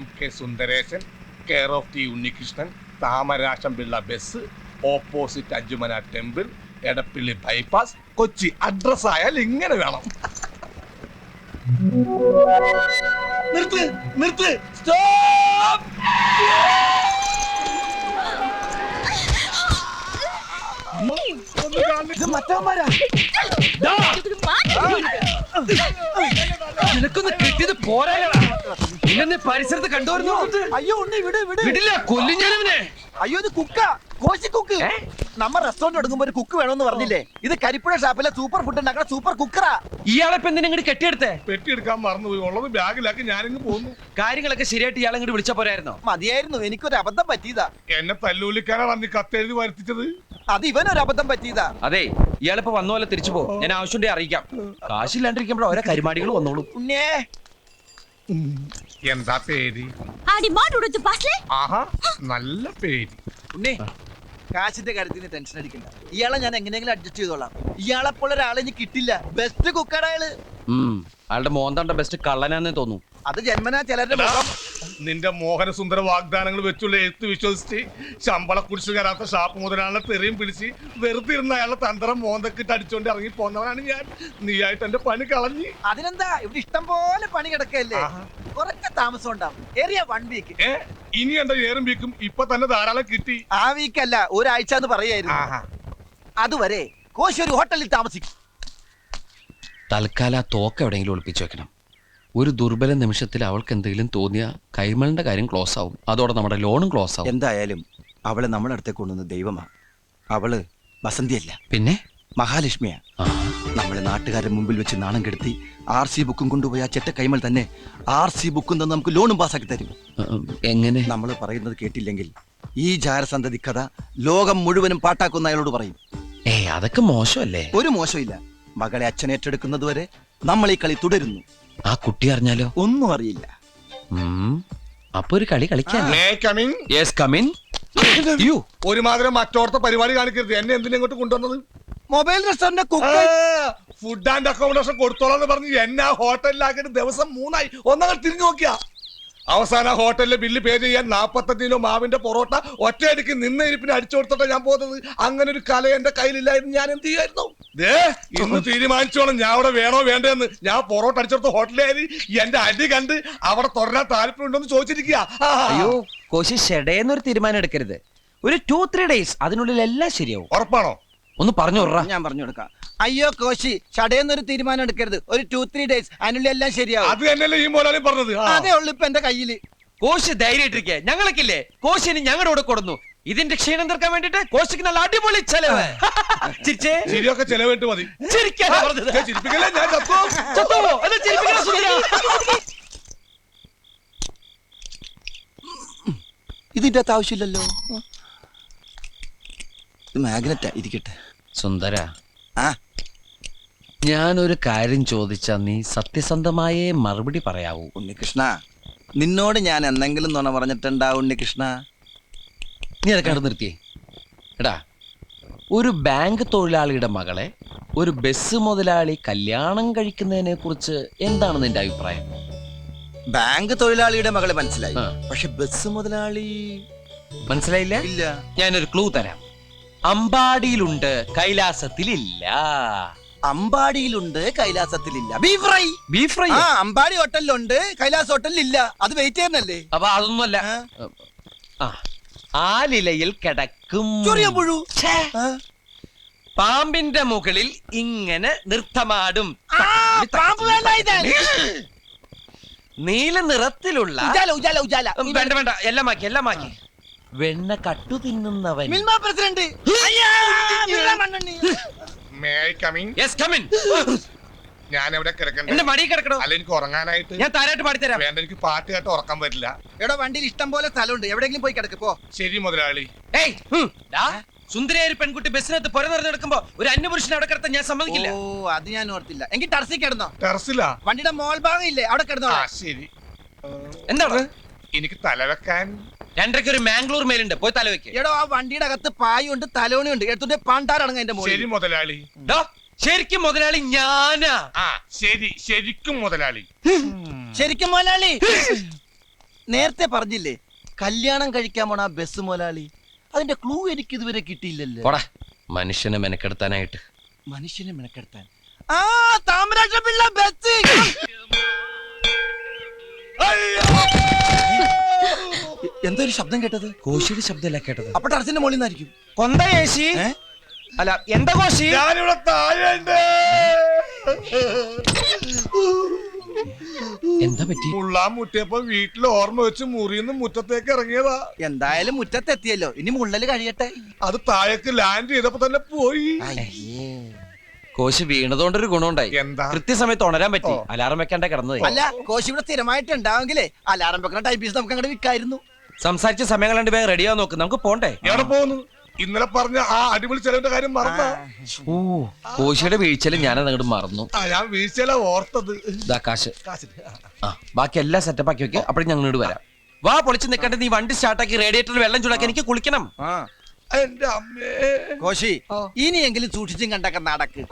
MK Sundaresan, care of T Unnikrishnan, Thamarasham Pillai bus, opposite Anchumana temple, Edappally bypass, Kochi. Address ആയാൽ ഇങ്ങനെ വേണം. നിർത്ത് നിർത്ത്, സ്റ്റോപ്പ്. നിനക്കൊന്ന് കിട്ടിയത് പോരായടാ. ഇന്നെ പരിസരത്ത് കണ്ടുവരുന്നു. അയ്യോ ഉണ്ണി വിട് വിട്. വിടില്ല, കൊല്ലും ഞാനവനെ. അയ്യോ ഇത് കുക്കാ, കോശി കുക്ക്. നമ്മ റെസ്റ്റോറന്റ് എടുക്കുമ്പോ ഒരു കുക്ക് വേണമെന്ന് പറഞ്ഞില്ലേ? ഇത് കരിപ്പുഴ ഷാപ്പിലെ സൂപ്പർ ഫുഡ് ഉണ്ടാക്കുന്ന സൂപ്പർ കുക്കറാ. ഇയാളെ ഇപ്പൊ എന്തിനാ ഇങ്ങോട്ട് കെട്ടിയെടുത്തേ? പെട്ടി എടുക്കാൻ മറന്നുപോയി, ഉള്ളത് ബാഗിലാക്കി ഞാനിങ്ങ് പോന്നു. കാര്യങ്ങളൊക്കെ ശരിയായിട്ട് ഇയാളെ ഇങ്ങോട്ട് വിളിച്ചാ പോരായിരുന്നോ? മതിയായിരുന്നു, എനിക്കൊരു അബദ്ധം പറ്റിയതാ. എന്നെ തല്ലൂലിക്കാനാണ് അന്ന് കത്തെഴുതി വരുത്തിച്ചത്. അത് ഇവനൊരു അബദ്ധം പറ്റിയതാ. അതെ, ഇയാളിപ്പോ വന്ന പോലെ തിരിച്ചു പോ. ഞാൻ ആവശ്യമുണ്ടെ അറിയിക്കാം. കാശില്ലാണ്ടിരിക്കുമ്പോ ഓരോ കരിമാടികൾ വന്നോളൂ. ഉണ്ണേ എന്താ പേര്? ആഹാ നല്ല പേര്. ഉണ്ണേ, കാശിന്റെ കാര്യത്തിന് ടെൻഷൻ അടിക്കണ്ട. ഇയാളെ ഞാൻ എങ്ങനെയെങ്കിലും അഡ്ജസ്റ്റ് ചെയ്തോളാം. ഇയാളെ പോലെ ഒരാളെ ഇനി കിട്ടില്ല. ബെസ്റ്റ് കുക്കറാ അയാള്. അയാളുടെ മോന്താണ്ട ബെസ്റ്റ് കള്ളനാന്നേ തോന്നുന്നു. അത് ജന്മനാ ചിലരുടെ മുഖം. നിന്റെ മോഹനസുന്ദര വാഗ്ദാനങ്ങൾ വെച്ചുള്ള എഴുത്ത് വിശ്വസിച്ച് ശമ്പള കുടിച്ചു കയറാത്ത ഷാപ്പ് മുതലാളെ തെറിയും പിടിച്ച് വെറുതെ ഇരുന്ന അയാളെ തന്ത്രം മോന്തക്കിട്ട് അടിച്ചോണ്ട് ഇറങ്ങി പോന്നവനാണ് ഞാൻ. നീയായിട്ട് എന്റെ പണി കളഞ്ഞി. അതിനെന്താ, ഇവിടെ ഇഷ്ടം പോലെ പണി കിടക്കല്ലേ. കുറച്ച് താമസം ഉണ്ടാവും. ഏറിയ 1 വീക്ക്. ഇനി എന്റെ ഏറും വീക്കും ഇപ്പൊ തന്നെ ധാരാളം കിട്ടി. ആ വീക്കല്ല, ഒരാഴ്ച എന്ന് പറയായിരുന്നു. അതുവരെ കോശി ഒരു ഹോട്ടലിൽ താമസിക്കും. തൽക്കാലം ആ തോക്ക് എവിടെയെങ്കിലും ഒളിപ്പിച്ചു വെക്കണം. ഒരു ദുർബല നിമിഷത്തിൽ അവൾക്ക് എന്തെങ്കിലും തോന്നിയ കൈമളിന്റെ കാര്യം ക്ലോസ് ആവും. അതോടെ നമ്മുടെ ലോണും ക്ലോസ് ആവും. എന്തായാലും അവളെ നമ്മുടെ അടുത്തേക്ക് കൊണ്ടുവന്ന ദൈവമാ. അവള് വസന്തിയല്ല, പിന്നെ മഹാലക്ഷ്മിയാ. നമ്മളെ നാട്ടുകാരുടെ മുമ്പിൽ വെച്ച് നാണം കെടുത്തി RC ബുക്കും കൊണ്ടുപോയി ആ ചെറ്റ കൈമൾ തന്നെ RC ബുക്കും തന്നെ നമുക്ക് ലോണും പാസ്സാക്കി തരും. എങ്ങനെ? നമ്മൾ പറയുന്നത് കേട്ടില്ലെങ്കിൽ ഈ ജാരസന്തതി കഥ ലോകം മുഴുവനും പാട്ടാക്കുന്ന അയാളോട് പറയും. അതൊക്കെ മോശമല്ലേ? ഒരു മോശമില്ല. മകളെ അച്ഛൻ ഏറ്റെടുക്കുന്നത് വരെ നമ്മൾ ഈ കളി തുടരുന്നു. ആ കുട്ടി അറിഞ്ഞാലോ? ഒന്നും അറിയില്ല. അപ്പൊ ഒരു കളി കളിക്കാൻ. ഒരുമാതിരം മറ്റോടത്തെ പരിപാടി കാണിക്കരുത്. എന്നെ എന്തിനാ ഇങ്ങോട്ട് കൊണ്ടുവന്നത്? Mobile restaurant food and accommodation കൊടുത്തോളാന്ന് പറഞ്ഞ് എന്നെ ഹോട്ടലിലാക്കിയിട്ട് ദിവസം 3 ആയി. ഒന്നങ്ങൾ തിരിഞ്ഞു നോക്കിയാ അവസാന ഹോട്ടലിലെ ബില്ല് പേ ചെയ്യാൻ 45 കിലോ മാവിന്റെ പൊറോട്ട ഒറ്റയടിക്ക് നിന്ന ഇരിപ്പിന് അടിച്ചു കൊടുത്തിട്ടാ ഞാൻ പോകുന്നത്. അങ്ങനെ ഒരു കല എന്റെ കയ്യിലില്ലായിരുന്നു. ഞാൻ എന്ത് ചെയ്യായിരുന്നു? ഇന്ന് തീരുമാനിച്ചോളാം ഞാൻ അവിടെ വേണോ വേണ്ടെന്ന്. ഞാൻ പൊറോട്ട അടിച്ചെടുത്ത ഹോട്ടലിൽ എന്റെ അടി കണ്ട് അവിടെ തുടരാൻ താല്പര്യമുണ്ടോന്ന് ചോദിച്ചിരിക്കുക. അയ്യോ കോശി, ഷെഡേന്നൊരു തീരുമാനം എടുക്കരുത്. ഒരു 2-3 ഡേയ്സ് അതിനുള്ളിൽ എല്ലാം ശരിയാവും. ഉറപ്പാണോ? ഒന്ന് പറഞ്ഞു വിടറാ. ഞാൻ പറഞ്ഞു കൊടുക്കാം. അയ്യോ കോശി, ചടയെന്നൊരു തീരുമാനം എടുക്കരുത്. ഒരു 2-3 ഡേയ്സ് അതിനുള്ളിൽ എല്ലാം ശരിയാവും. അത് തന്നെയല്ലേ ഈ മോലാളി പറഞ്ഞത്. അതേ ഉള്ളു ഇപ്പൊ എന്റെ കയ്യില്. കോശി ധൈര്യമായിട്ടിരിക്കെ. ഞങ്ങൾക്കില്ലേ കോശിന് ഞങ്ങളുടെ കൂടെ കൊടുന്നു. ഇതിന്റെ ക്ഷീണം തീർക്കാൻ വേണ്ടിട്ട് കോശിക്ക് നല്ല അടിപൊളി ചെലവ്. ചിരിയൊക്കെ ചെലവിട്ട് മതി. ചിരിപ്പിക്കല്ലേ, ഞാൻ ഇതിന്റെ അകത്ത് ആവശ്യമില്ലല്ലോ. മാഗ്നറ്റാ, ഇരിക്കട്ടെ. സുന്ദര, ഞാനൊരു കാര്യം ചോദിച്ചാ നീ സത്യസന്ധമായേ മറുപടി പറയാവൂ. ഉണ്ണികൃഷ്ണ, നിന്നോട് ഞാൻ എന്തെങ്കിലും നുണ പറഞ്ഞിട്ടുണ്ടാ ഉണ്ണികൃഷ്ണ? നീ അതൊക്കെ അവിടെ നിർത്തിയേ. എടാ, ഒരു ബാങ്ക് തൊഴിലാളിയുടെ മകളെ ഒരു ബസ് മുതലാളി കല്യാണം കഴിക്കുന്നതിനെ കുറിച്ച് എന്താണ് നിന്റെ അഭിപ്രായം? ബാങ്ക് തൊഴിലാളിയുടെ മകളെ മനസ്സിലായി, പക്ഷെ ബസ് മുതലാളി മനസ്സിലായില്ല? ഇല്ല. ഞാനൊരു ക്ലൂ തരാം. അമ്പാടിയിലുണ്ട്, കൈലാസത്തിലില്ല. അമ്പാടിയിലുണ്ട്, കൈലാസത്തിലില്ല. Beef fry. Beef fry Ambadi ഹോട്ടലിലുണ്ട്, കൈലാസ് ഹോട്ടലിലില്ല. അത് വെയിറ്റ് ചെയ്യുന്നല്ലേ? അപ്പൊ അതൊന്നുമല്ല. ആലിലയിൽ കിടക്കും പുഴു. പാമ്പിന്റെ മുകളിൽ ഇങ്ങനെ നൃത്തമാടും. നീല നിറത്തിലുള്ള വേണ്ട വേണ്ട, എല്ലാം മാക്കി എല്ലാം മാക്കി. വെണ്ണ കട്ടു തിന്നുന്നവൻ. പ്രസിഡന്റ്. ഞാൻ എവിടെ കിടക്കണ്ടേ? എന്റെ മടി കിടക്കണോ? അല്ല, എനിക്ക് ഉറങ്ങാനായിട്ട്. ഞാൻ താരായിട്ട് പാടിത്തരാം. വേണ്ട, എനിക്ക് പാട്ട് കേട്ട് ഉറക്കാൻ പറ്റില്ല. എവിടെ വണ്ടിയിൽ ഇഷ്ടം പോലെ സ്ഥലമുണ്ട്, എവിടെയെങ്കിലും പോയി കിടക്ക് പോ. ശരി മുതലാളി. സുന്ദരിയായ ഒരു പെൺകുട്ടി ബസ്സിനകത്ത് പുര നിറഞ്ഞെടുക്കുമ്പോ ഒരു അന്യപുരുഷനെ അവിടെ കിടത്താൻ ഞാൻ സമ്മതിക്കില്ല. ഓ, അത് ഞാൻ ഓർത്തില്ല. എങ്കിൽ ടെറസിൽ കിടന്നോ. ടെറസിലാ? വണ്ടിയുടെ മോൾ ഭാഗം ഇല്ലേ, അവിടെ കിടന്നോ. ശരി. എന്താണ്? എനിക്ക് തലവെക്കാൻ 2:30 ഒരു മാംഗ്ലൂർ മേലുണ്ട്, പോയി തലവെക്ക്. എടോ, ആ വണ്ടിയുടെ അകത്ത് പായുണ്ട്, തലോണിയുണ്ട്. എടുത്തിട്ട് പാണ്ടാറടങ്ങ എന്റെ മോളിൽ. ശരി മുതലാളി. ശരിക്കും മുതലാളി ഞാനാ. ശരി, ശരിക്കും മുതലാളി. ശരിക്കും മുതലാളി നേരത്തെ പറഞ്ഞില്ലേ കല്യാണം കഴിക്കാൻ പോണ ബസ് മുതലാളി, അതിന്റെ ക്ലൂ എനിക്ക് ഇതുവരെ കിട്ടിയില്ലല്ലോ. പോടാ മനുഷ്യനെ മെനക്കെടുത്താനായിട്ട്. മനുഷ്യനെ മെനക്കെടുത്താൻ ആ താമരാക്ഷ പിള്ള ബസ്. എന്തോ ഒരു ശബ്ദം കേട്ടത്? കോശിയുടെ ശബ്ദമല്ല കേട്ടത്. അപ്പൊ ടെറസിന്റെ മുകളിൽ നിന്നായിരിക്കും. കൊന്ത ഏശി അല്ല എന്താ കോശി? ഞാനിവിടെ താഴെയുണ്ട്. എന്താ പറ്റി? മുള്ളാൻ മുട്ടിയപ്പോ വീട്ടിൽ ഓർമ്മ വെച്ച് മുറിന്ന് മുറ്റത്തേക്ക് ഇറങ്ങിയതാ. എന്തായാലും മുറ്റത്തെത്തിയല്ലോ, ഇനി മുള്ളല് കഴിയട്ടെ. അത് താഴേക്ക് ലാൻഡ് ചെയ്തപ്പോ തന്നെ പോയി. കോശി വീണതുകൊണ്ടൊരു ഗുണമുണ്ടായി. എന്താ? കൃത്യസമയത്ത് ഉണരാൻ പറ്റി. അലാറം വെക്കാണ്ട കിടന്നത്. അല്ല കോശി ഇവിടെ സ്ഥിരമായിട്ട് ഉണ്ടാവെങ്കിലേ അലാറം വെക്കുന്ന ടൈപ്പീസ് നമുക്ക് അങ്ങോട്ട് വിൽക്കായിരുന്നു. സംസാരിച്ച സമയം കണ്ട് വേഗം റെഡിയാ നോക്ക്, നമുക്ക് പോണ്ടേ? എവിടെ പോകുന്നു? ഇന്നലെ പറഞ്ഞ ആ അടിപൊളി ചെലവിന്റെ കാര്യം മറന്നാ? ഓ കോശിയുടെ വീഴ്ചയിൽ ഞാനത് അങ്ങോട്ട് മറന്നു. ഞാൻ വീഴ്ചയില ഓർത്തത്. ഇതാ കാശ്. കാശിന്. ആ ബാക്കി എല്ലാം സെറ്റപ്പ് ആക്കി വെക്കുക. അപ്പോഴും ഞങ്ങൾ ഇങ്ങോട്ട് വരാം. വാ പൊളിച്ച് നിൽക്കട്ടെ. നീ വണ്ടി സ്റ്റാർട്ടാക്കി റേഡിയേറ്ററിൽ വെള്ളം ചൂടാക്കി എനിക്ക് കുളിക്കണം. എന്റെ അമ്മേ. കോശി ഇനിയെങ്കിലും സൂക്ഷിച്ചും കണ്ടൊക്കെ നടക്ക്.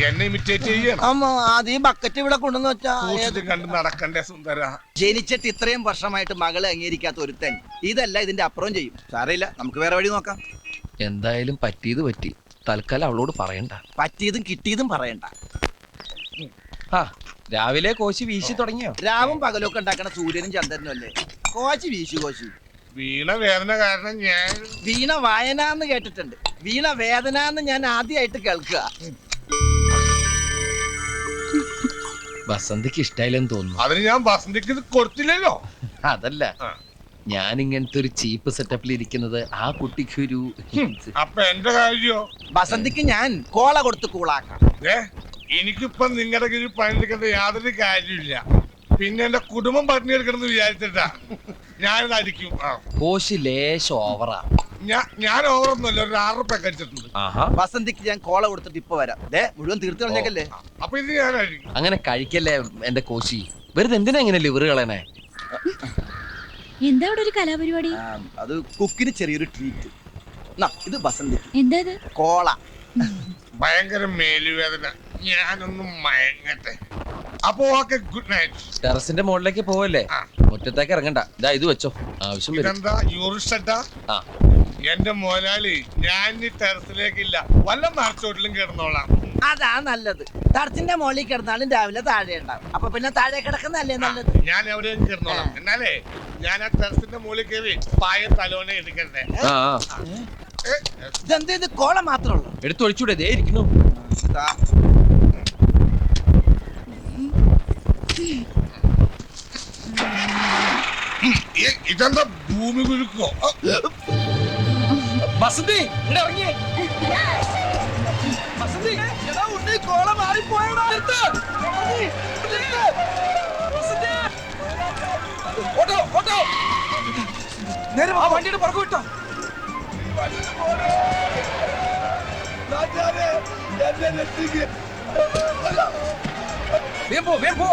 എന്നെ ഇമിറ്റേറ്റ് ചെയ്യണം. അമ്മ ആദ്യം ബക്കറ്റ് ഇവിടെ കൊണ്ടുവന്ന് വെച്ചാ സൂക്ഷിച്ചും കണ്ട് നടക്കണ്ടേ സുന്ദര. ജനിച്ചിട്ട് ഇത്രയും വർഷമായിട്ട് മകളെ അംഗീകരിക്കാത്ത ഒരുത്തൻ ഇതല്ല ഇതിന്റെ അപ്പുറം ചെയ്യും. സാരമില്ല, നമുക്ക് വേറെ വഴി നോക്കാം. എന്തായാലും പറ്റിയത് പറ്റി. തൽക്കാലം അവളോട് പറയണ്ട. പറ്റിയതും കിട്ടിയതും പറയണ്ട. ആ രാവിലെ കോശി വീശി തുടങ്ങിയോ? രാവും പകലൊക്കെ ഉണ്ടാക്കണ സൂര്യനും ചന്ദ്രനും അല്ലേ കോശി വീശു. കോശി വീണ വേദന കാരണം ഞാൻ വീണ വായന എന്ന് കേട്ടിട്ടുണ്ട്, വീണ വേദന എന്ന് ഞാൻ ആദ്യമായിട്ട് കേൾക്കുക. വസന്തിക്ക് ഇഷ്ടായില്ലെന്ന് തോന്നുന്നു. അതിന് ഞാൻ വസന്തിക്ക് ഇത് കൊടുത്തില്ലല്ലോ. അതല്ല, ഞാൻ ഇങ്ങനത്തെ ഒരു ചീപ്പ് സെറ്റപ്പിൽ ഇരിക്കുന്നത് ആ കുട്ടിക്കൊരു അപ്പൊ എന്റെ കാര്യോ? വസന്തിക്ക് ഞാൻ കോള കൊടുത്ത് കൂളാക്കാം. എനിക്കിപ്പൊ നിങ്ങളുടെ കീഴിൽ പണിയെടുക്കേണ്ട യാതൊരു കാര്യമില്ല. പിന്നെ എന്റെ കുടുംബം പട്ടിണി എടുക്കണമെന്ന് വിചാരിച്ചിട്ടാ ഞാനിത് അടിക്കും. കോശി ലേശം ഓവറാ. ഞാൻ ഓവറൊന്നുമല്ല, ഒരു 6 റുപ്യ കഴിച്ചിട്ടുണ്ട്. വസന്തിക്ക് ഞാൻ കോള കൊടുത്തിട്ട് ഇപ്പൊ വരാം. മുഴുവൻ തീർത്ത് കളഞ്ഞേക്കല്ലേ. അപ്പൊ ഇത് ഞാൻ അടിക്കും. അങ്ങനെ കഴിക്കല്ലേ എന്റെ കോശി. വെറുതെ എന്തിനാ ഇങ്ങനെ ലിവർ കളയണേ? എന്താ ഇവിടെ ഒരു കലാപരിപാടി? അത് കുക്കിന് ചെറിയൊരു ട്രീറ്റ്. ഇത് വസന്തിക്ക് എന്താ ഇത്? കോള. ഭയങ്കര മേലുവേദന, ഞാനൊന്നും മയങ്ങട്ടെ. അപ്പൊ ഓക്കെ, ഗുഡ് നൈറ്റ്. ടെറസിന്റെ മുകളിലേക്ക് പോവല്ലേ, മുറ്റത്തേക്ക് ഇറങ്ങണ്ട. ഇതാ ഇത് വെച്ചോ, ആവശ്യം വരും. ഇതെന്താ യൂറിസ്റ്റ? ആ എന്റെ മോലാളി, ഞാൻ ഈ ടെറസിലേക്കില്ല, വല്ല മറച്ചോട്ടിലും കിടന്നോളാം. അതാ നല്ലത്. ടെറസിന്റെ മുകളിൽ കിടന്നാലും രാവിലെ താഴെ ഉണ്ടാവും. അപ്പൊ പിന്നെ താഴെ കിടക്കുന്നല്ലേ നല്ലത്. ഞാൻ എവിടെയും കിടന്നോളാം. എന്നാലേ ഞാൻ ആ ടെറസിന്റെ മുകളിൽ കയറി പായ തലോനെ എടുക്കണ്ടേ? ഇതെന്ത് ഇത് കോള മാത്രമേ ഉള്ളൂ? എടുത്തൊഴിച്ചൂടെ? ദേ ഇരിക്കുന്നു. ഇതെന്താ ഭൂമി കുലുക്കോ? വസന്തി ഇവിടെ ഇറങ്ങിയേ. വസന്തി കോള മാറിപ്പോയടാ. ഓട്ടോ ഓട്ടോ നേരെ ആ വണ്ടിയുടെ പുറകു വിട്ടോ. വേഗം പോ.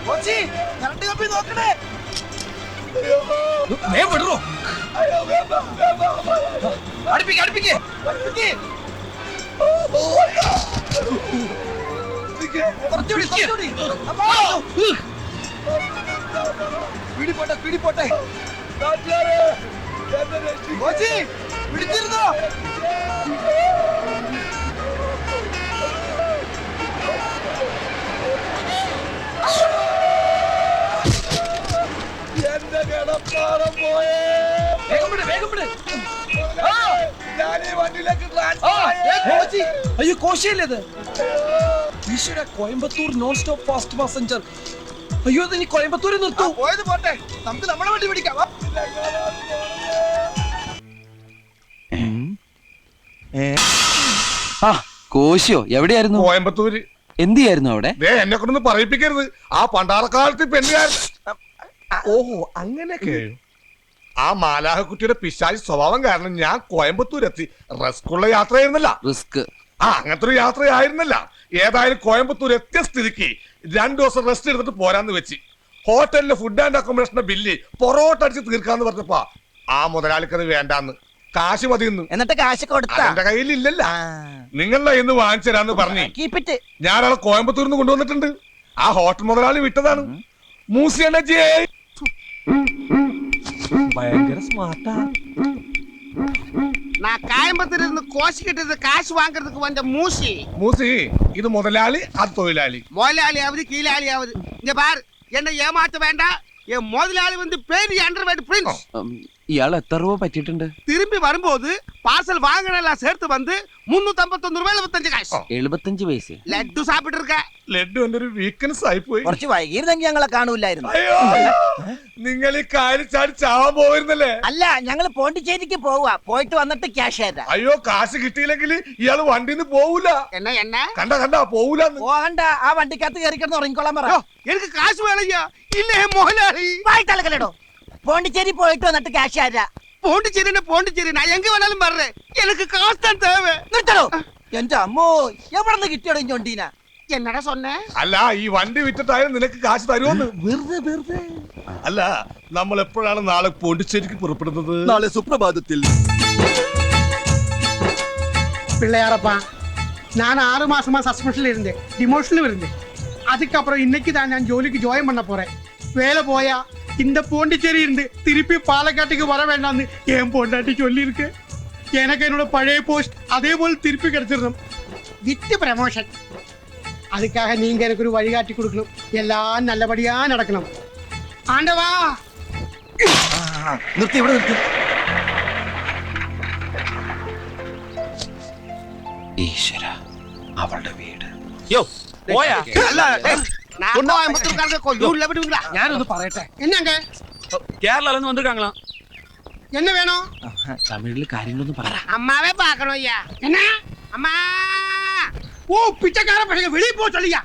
കോച്ചി കറണ്ട് കമ്പി നോക്കണേ. വേഗം വിടറോ. അടുപ്പിക്ക്. കുറച്ചുകൂടി. പിടിപോട്ടെ. കോച്ചി പിടിച്ചിരുന്നോ? എന്റെ കിടപ്പാടം പോയേ. വേഗം വിട്. ഞാൻ ഈ വണ്ടിയിലേക്ക് അയ്യോ കോശിയല്ലേ ഇത്? ഈശ്വര, Coimbatore non stop fast passenger. അയ്യോ ഇത് ഇനി കോയമ്പത്തൂരിൽ നിർത്തൂ. പോയത് പോട്ടെ, നമുക്ക് നമ്മളെ വണ്ടി പിടിക്കാം. കോശിയോ എവിടെയായിരുന്നു? കോയമ്പത്തൂര്. എന്ത് ചെയ്യായിരുന്നു അവിടെ? എന്നെ കൊണ്ടൊന്ന് പറയിപ്പിക്കരുത്. ആ പണ്ടാറക്കാലത്ത് പെണ്ണുകാരൻ. ഓഹോ, അങ്ങനെയൊക്കെ. ആ മാലാഹക്കുട്ടിയുടെ പിശാചി സ്വഭാവം കാരണം ഞാൻ കോയമ്പത്തൂരെത്തി. റിസ്ക്കുള്ള യാത്രയായിരുന്നല്ല. റിസ്ക് അങ്ങനത്തെ ഒരു യാത്രയായിരുന്നല്ല. ഏതായാലും കോയമ്പത്തൂർ എത്തിയ സ്ഥിതിക്ക് 2 ദിവസം റെസ്റ്റ് എടുത്തിട്ട് പോരാന്ന് വെച്ച്. ഹോട്ടലിലെ ഫുഡ് ആൻഡ് അക്കോമഡേഷന്റെ ബില്ല് പൊറോട്ട അടിച്ച് തീർക്കാന്ന് പറഞ്ഞപ്പോ ആ മുതലാളിക്കത് വേണ്ടാന്ന്. കാശ് മതിയെന്ന്. എന്നിട്ട് കാശ് കൊടുത്ത എന്റെ കയ്യിൽ ഇല്ലല്ല. നിങ്ങളുടെ ഇന്ന് വാങ്ങിച്ചു തരാന്ന് പറഞ്ഞേ കീപ്പിറ്റ്. ഞാനയാളെ കോയമ്പത്തൂരിൽ നിന്ന് കൊണ്ടുവന്നിട്ടുണ്ട്. ആ ഹോട്ടൽ മുതലാളി വിട്ടതാണ്. മൂസിയാണ് ഭയങ്കര സ്മാർട്ടാ. நான் கோயம்புத்தூர்ல இருந்து கோஷி கிட்ட காசு வாங்குறதுக்கு வந்த மூசி മൂസി ഇത് മുതലാളി അത് തൊഴിലാളി. முதலாளியாவது கீழாளியாவது இங்க பாரு என்ன ஏமாத்த வேண்டாம். என் முதலாளி வந்து பெரிய அண்டர்வேர்ட் பிரின்ஸ். ഇയാൾ എത്ര രൂപ പറ്റിയിട്ടുണ്ട്? திரும்பி வரும்போது பார்சல் வாங்கினெல்லாம் சேர்த்து வந்து 351 ரூபாய் 75 காசு. 75 പൈസ. லட்டு சாப்பிட்டு இருக்க. ലഡ്ഡു എന്റെ ഒരു വീക്ക്നെസ് ആയിപ്പോയി. കുറച്ച് വൈകിയിരുന്നെങ്കിൽ ഞങ്ങളെ കാണൂലായിരുന്നു. അയ്യോ നിങ്ങൾ ഈ കാര്യം ചാടി ചാവാൻ പോയിരുന്നല്ലേ? അല്ല, ഞങ്ങള് പോണ്ടിച്ചേരിക്ക് പോവാ. പോയിട്ട് വന്നിട്ട് ക്യാഷ് തരാം. അയ്യോ കാശ് കിട്ടിയില്ലെങ്കിൽ ഇയാള് വണ്ടിന്ന് പോവൂല. என்ன என்ன കണ്ട പോവൂലെന്ന്. പോകണ്ട, ആ വണ്ടിക്കകത്ത് കയറി കിടന്ന് ഉറങ്ങിക്കോളാൻ പറ. எனக்கு காசு வேலையா இல்ல முதலாளி. വായിട്ടലക്കലടോ. പോണ്ടിച്ചേരി പോയിട്ട് വന്നിട്ട് ക്യാഷ് തരാം. പോണ്ടിച്ചേരി நான் எங்க வேணாலும் வர்றேன். எனக்கு காசு தான் தேவை. നിർത്തണോ? എന്റെ അമ്മോ, എവിടെ നിന്ന് കിട്ടിയോടോ ചൊണ്ടീന? என்னடா சொன்ன? അല്ല ഈ വണ്ടി വിറ്റിട്ടായാലും നിനക്ക് കാശ് തരുമെന്ന്. വെറുതെ അല്ല നമ്മൾ എപ്പോഴാണ് നാളെ പോണ്ടിച്ചേരിക്ക് പുറപ്പെടുന്നത്? നാളെ സുപ്രഭാതത്തിൽ. பிள்ளையாரப்பா, நான் 6 மாசமா சஸ்பென்ஷன்ல இருந்தேன், டிமோஷன்ல இருந்தேன். அதுக்கப்புறம் இன்னைக்கு தான் நான் ஜோலிக்கு ஜாயின் பண்ண போறேன். வேலை போயா இந்த போண்டிச்சேரி இருந்து திருப்பி பாலக்காட்டுக்கு வர வேண்டாம்னு என் பொண்டாட்டி சொல்லியிருக்கு. எனக்கு என்னோட பழைய போஸ்ட் அதே போல் திருப்பி கிடைச்சிடணும். With promotion. அதுக்காக நீங்க எனக்கு ஒரு வழிகாட்டி கொடுக்கணும். எல்லாம் நல்லபடியா நடக்கணும். ஆண்டவா, നിർത്തി, ഇവിടെ നിർത്തി. ഈശ്വര, അവളുടെ വീട്. യോ പോയാ? அல்ல, நான் கோயம்புத்தூர்காரங்க கொல்லூர்ல விடுவீங்களா? ഞാനൊന്ന് പറയട്ടെ. என்னங்க കേരള വന്നിருக்காங்களா? என்ன வேணும்? തമിഴില് കാര്യങ്ങളൊന്നും പറ. அம்மாவே பார்க்கணும் ஐயா. என்ன? அம்மா ஓ, பிச்சைக்கார பசங்க வெளியே போ சொல்லியா?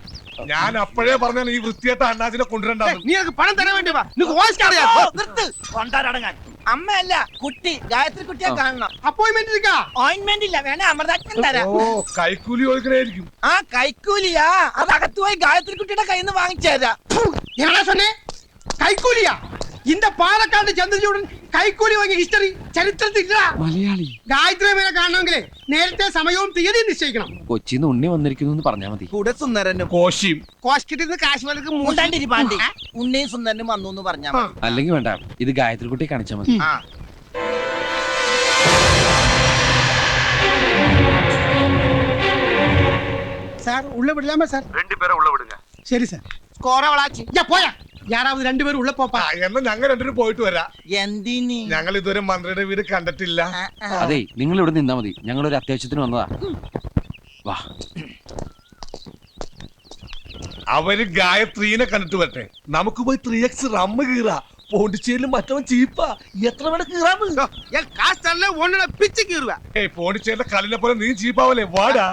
ഞാൻ അപ്പോഴേ പറഞ്ഞാണ് ഈ വൃത്തിയായിട്ട അണ്ണാച്ചിനെ കൊണ്ടുവരണ്ടാന്ന്. நீ எனக்கு பணம் தர வேண்டுமா? நீங்க வாய்ஸ் கிடையா? നിർത്ത്. കൊണ്ടാരടങ്ങാൻ. അമ്മയല്ല, കുട്ടി. ഗായത്രി കുട്ടിയെ കാണണം. அப்பாயின்மெண்ட் இருக்கா? ഓയിന്റ്മെന്റ് ഇല്ല, വേണേ അമൃതാക്ഷൻ തരാം. ഓ കൈക്കൂലി ചോദിക്കണായിരിക്കും. ആ കൈക്കൂലിയാ, അത് അകത്ത് പോയി ഗായത്രി കുട്ടിയുടെ കയ്യിൽ നിന്ന് വാങ്ങിച്ചേരാ. என்னடா சொன்னேன்? கைக்கூலியா? இந்த பாலக்காடு ചന്ദ്രചൂഡൻ കൈക്കൂലി വാങ്ങിയ ഹിസ്റ്ററി ചരിത്രത്തിൽ ഇല്ല. മലയാളി. ഗായത്രി മേലെ കാണണമെങ്കിൽ നേരത്തെ സമയവും തീയതിയും നിശ്ചയിക്കണം. കൊച്ചിന്ന് ഉണ്ണി വന്നിരിക്കുന്നു എന്ന് പറഞ്ഞാ മതി. കൂടെ സുന്ദരനും കോശിയും കോസ്കിട്ട് നിന്ന് കാശ്മീർക്ക് മൂണ്ടാണ്ടിരി പാണ്ടി. ഉണ്ണിയും സുന്ദരനും വന്നു എന്ന് പറഞ്ഞാ മതി. അല്ലെങ്കിൽ വേണ്ട, ഇത് ഗായത്രി കുട്ടി കാണിച്ചാ മതി. சார் உள்ள விடலாமா சார்? 2 பேரை உள்ள விடுங்க. சரி சார். ஸ்கோர வளாச்சி. யா പോയാ. யாராவது 2 பேரும் உள்ள போப்பா. എന്നാ ഞങ്ങൾ രണ്ടുപേരും പോയിട്ട് വരാം. എന്തിന്? ഞങ്ങൾ ഇതുവരെ മന്ത്രിയുടെ വീട് കണ്ടിട്ടില്ല. അതെ, നിങ്ങൾ ഇവിടെ നിന്നാ മതി. ഞങ്ങളൊരു അത്യാവശ്യത്തിന് വന്നതാ. വാ. അവര് ഗായത്രീനെ കണ്ടിട്ട് വരട്ടെ. നമുക്ക് പോയി 3x റമ്മ് കീറാ. പോണ്ടിച്ചേരിയിൽ മറ്റവൻ ചീപ്പാ. എത്ര വേണം കീറാന്ന്? என் காசு தரல ஒண்ணு பிச்சு கீறுவேன். പോണ്ടിച്ചേരിയുടെ കളിനെ പോലെ നീ ചീപ്പാവല്ലേ? വാടാ.